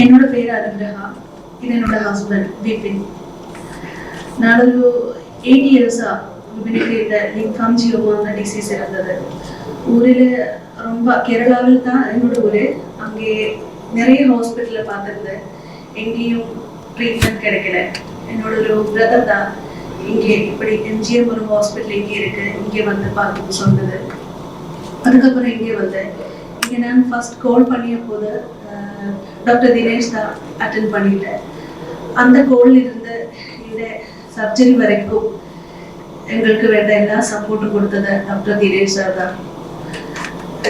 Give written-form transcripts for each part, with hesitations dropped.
என்னோட பேர் அனுகிரகா. இது என்னோட ஹஸ்பண்ட் விபின். நான் ஒரு 8 இயர்ஸாக விபினுக்கு இந்த லிம்ஃபாஞ்சியோமா டிசீஸ் இருந்தது. ஊரில் ரொம்ப கேரளாவில் தான் என்னோட ஊர். அங்கே நிறைய ஹாஸ்பிட்டலில் பார்த்துருந்தேன். எங்கேயும் ட்ரீட்மெண்ட் கிடைக்கல. என்னோட ஒரு பிரதர் தான் இங்கே இப்படி எம்ஜிஎம் ஒரு ஹாஸ்பிட்டல் இங்கே இருக்குது, இங்கே வந்து பார்த்து சொன்னது. அதுக்கப்புறம் இங்கே வந்தேன். இங்கே நான் ஃபர்ஸ்ட் கால் பண்ணிய போது டாக்டர் தினேஷ் தான் அட்டென்ட் பண்ணிட்டேன். அந்த கோல் இருந்து இந்த சர்ஜரி வரைக்கும் எங்களுக்கு வேண்ட எல்லா சப்போர்ட்டும் கொடுத்தது டாக்டர் தினேஷ் சார் தான்.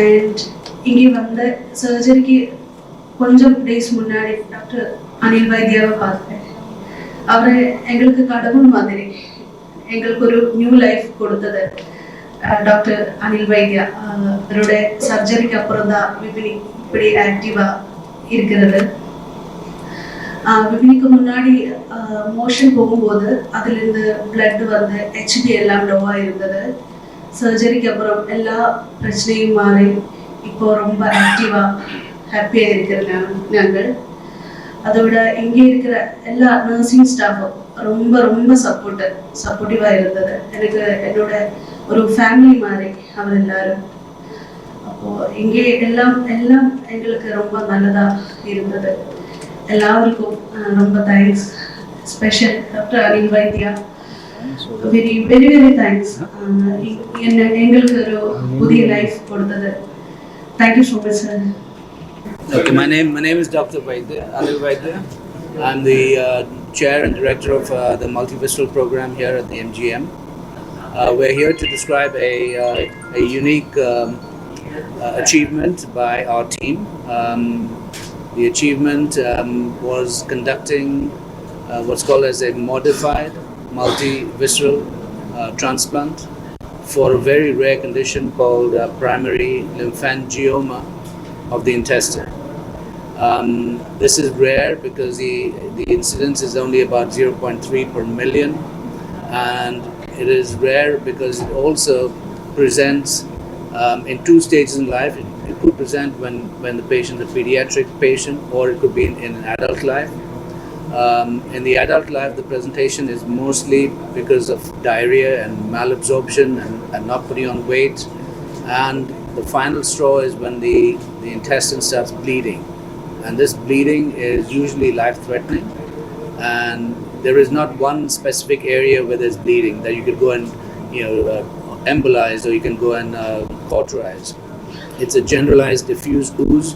அண்ட் இங்கே வந்த சர்ஜரிக்கு கொஞ்சம் டேஸ் முன்னாடி டாக்டர் அனில் வைத்தியாவை பார்த்தேன். அவர் எங்களுக்கு கடவுள் மாதிரி எங்களுக்கு ஒரு நியூ லைஃப் கொடுத்தது டாக்டர் அனில் வைத்தியா. அவருடைய சர்ஜரிக்கு அப்புறம் தான் விபினி இப்படி ஆக்டிவா இருக்கிறது. விபினிக்கு முன்னாடி மோஷன் போகும்போது அதிலிருந்து பிளட் வந்து ஹெச்பி எல்லாம் லோவா இருந்தது. சர்ஜரிக்கு அப்புறம் எல்லா பிரச்சனையும் மாறி இப்போ ரொம்ப ஆக்டிவா ஹாப்பியா இருக்கிற நாங்கள். அதோட இங்கே இருக்கிற எல்லா நர்சிங் ஸ்டாஃபும் ரொம்ப ரொம்ப சப்போர்ட்டிவா இருந்தது. எனக்கு என்னோட ஒரு ஃபேமிலி மாதிரி அவர் எல்லாரும். அப்போ இங்கே எல்லாம் எங்களுக்கு ரொம்ப நல்லதா இருந்தது. எல்லாருக்கும் ரொம்ப thanks. Special doctor Anil Vaidya, very very very thanks. எங்களுக்கு ஒரு புதிய லைஃப் கொடுத்தது. Thank you so much sir. Okay, my name is Dr. Vaidya, Anil Vaidya. I'm the chair and director of the multivisceral program here at the MGM. We're here to describe a unique achievement by our team. The achievement was conducting what's called as a modified multivisceral transplant for a very rare condition called primary lymphangioma of the intestine. This is rare because the incidence is only about 0.3 per million, and it is rare because it also presents in 2 stages in life. It could present when the patient is a pediatric patient, or it could be in an adult life. In the adult life, the presentation is mostly because of diarrhea and malabsorption and not putting on weight, and the final straw is when the intestine starts bleeding, and this bleeding is usually life-threatening, and there is not one specific area where there's bleeding that you could go and embolize, or you can go and cauterize. It's a generalized diffuse ooze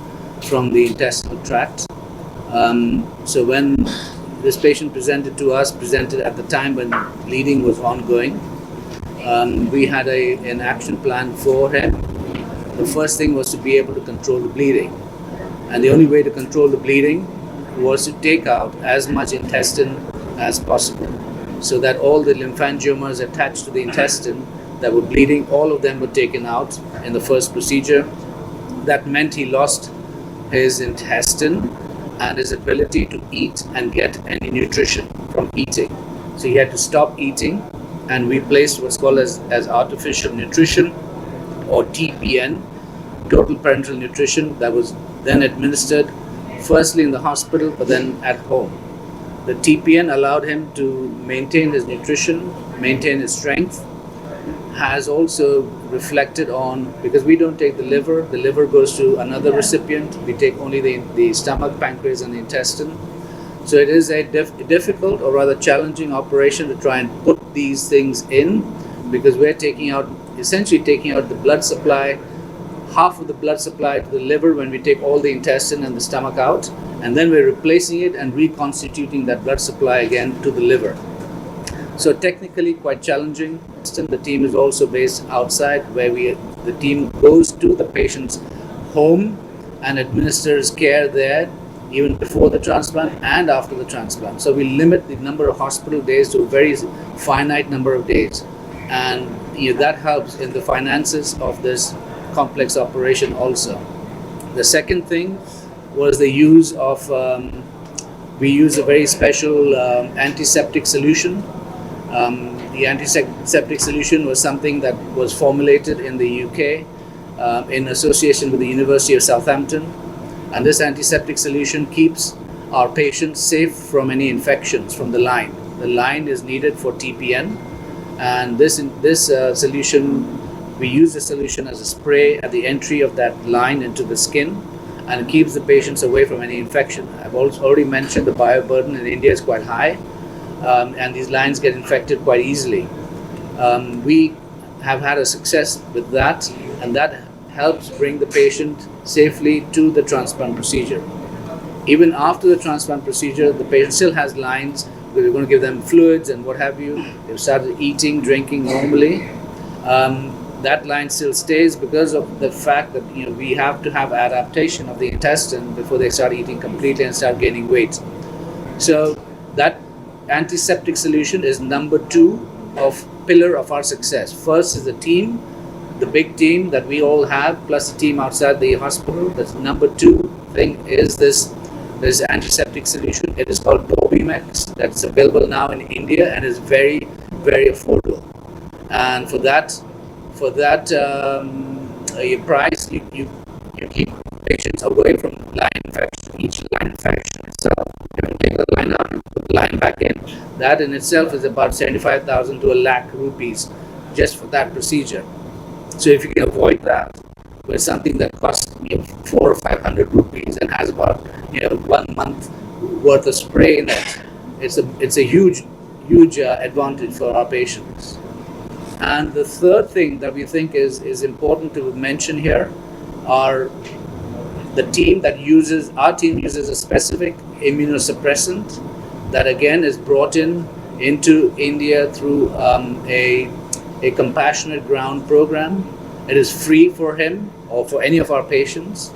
from the intestinal tract. So when this patient presented at the time when bleeding was ongoing, we had an action plan for him. The first thing was to be able to control the bleeding. And the only way to control the bleeding was to take out as much intestine as possible, so that all the lymphangiomas attached to the intestine that were bleeding, all of them were taken out in the first procedure. That meant he lost his intestine and his ability to eat and get any nutrition from eating. So he had to stop eating, and we placed what's called as artificial nutrition, or TPN, total parenteral nutrition, that was then administered firstly in the hospital but then at home. The TPN allowed him to maintain his nutrition, maintain his strength, has also reflected on, because we don't take the liver goes to another recipient, we take only the stomach, pancreas and the intestine. So it is a difficult, or rather challenging operation to try and put these things in, because we're essentially taking out the blood supply, half of the blood supply to the liver when we take all the intestine and the stomach out, and then we're replacing it and reconstituting that blood supply again to the liver. So technically quite challenging. The team is also based outside, where the team goes to the patient's home and administers care there, even before the transplant and after the transplant. So we limit the number of hospital days to a very finite number of days, and that helps in the finances of this complex operation also. The second thing was the use of we use a very special antiseptic solution. The antiseptic solution was something that was formulated in the UK in association with the University of Southampton, And this antiseptic solution keeps our patients safe from any infections from the line. The line is needed for TPN, and this solution, we use the solution as a spray at the entry of that line into the skin, and it keeps the patients away from any infection. I've also already mentioned the bioburden in India is quite high, and these lines get infected quite easily. We have had a success with that, and that helps bring the patient safely to the transplant procedure. Even after the transplant procedure, the patient still has lines. We're going to give them fluids and what have you. They've started eating, drinking normally. That line still stays because of the fact that we have to have adaptation of the intestine before they start eating completely and start gaining weight. So that antiseptic solution is number 2 of pillar of our success. First is the team, the big team that we all have, plus the team outside the hospital. That's number 2 thing is this antiseptic solution. It is called Dobimex. That's available now in India and is very, very affordable. And for that price, you keep patients away from line infection. Each line infection itself, you can take the line out and put the line back in. That in itself is about 75,000 to a lakh rupees just for that procedure. So if you can avoid that with something that costs 400 or 500 rupees and has about 1 month worth of spray in it, it's a huge advantage for our patients. And the third thing that we think is important to mention here are the team that our team uses a specific immunosuppressant that again is brought into India through a compassionate ground program. It is free for him or for any of our patients,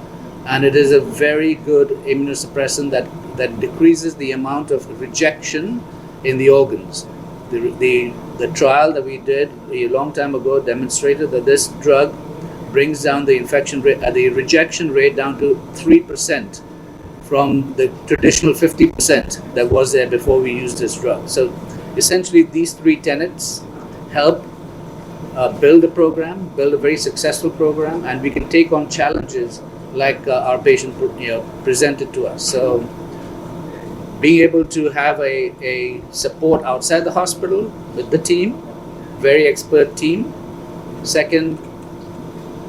and it is a very good immunosuppressant that decreases the amount of rejection in the organs. The trial that we did a long time ago demonstrated that this drug brings down the infection rate, the rejection rate down to 3% from the traditional 50% that was there before we used this drug. So essentially these 3 tenets help build a very successful program, and we can take on challenges like our patient presented to us. So being able to have a support outside the hospital with the team, very expert team. Second,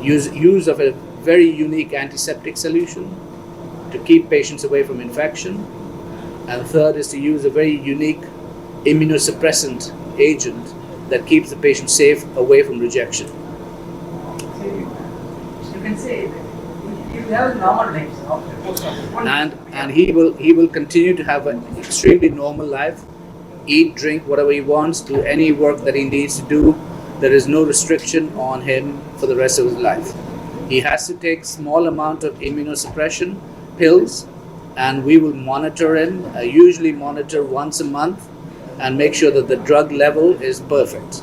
use of a very unique antiseptic solution to keep patients away from infection. And third is to use a very unique immunosuppressant agent that keeps the patient safe away from rejection. You can say you have normal life after post-op. And he will continue to have an extremely normal life, eat, drink whatever he wants, do any work that he needs to do. There is no restriction on him for the rest of his life. He has to take small amount of immunosuppression pills, and we will monitor him, usually monitor once a month, and make sure that the drug level is perfect.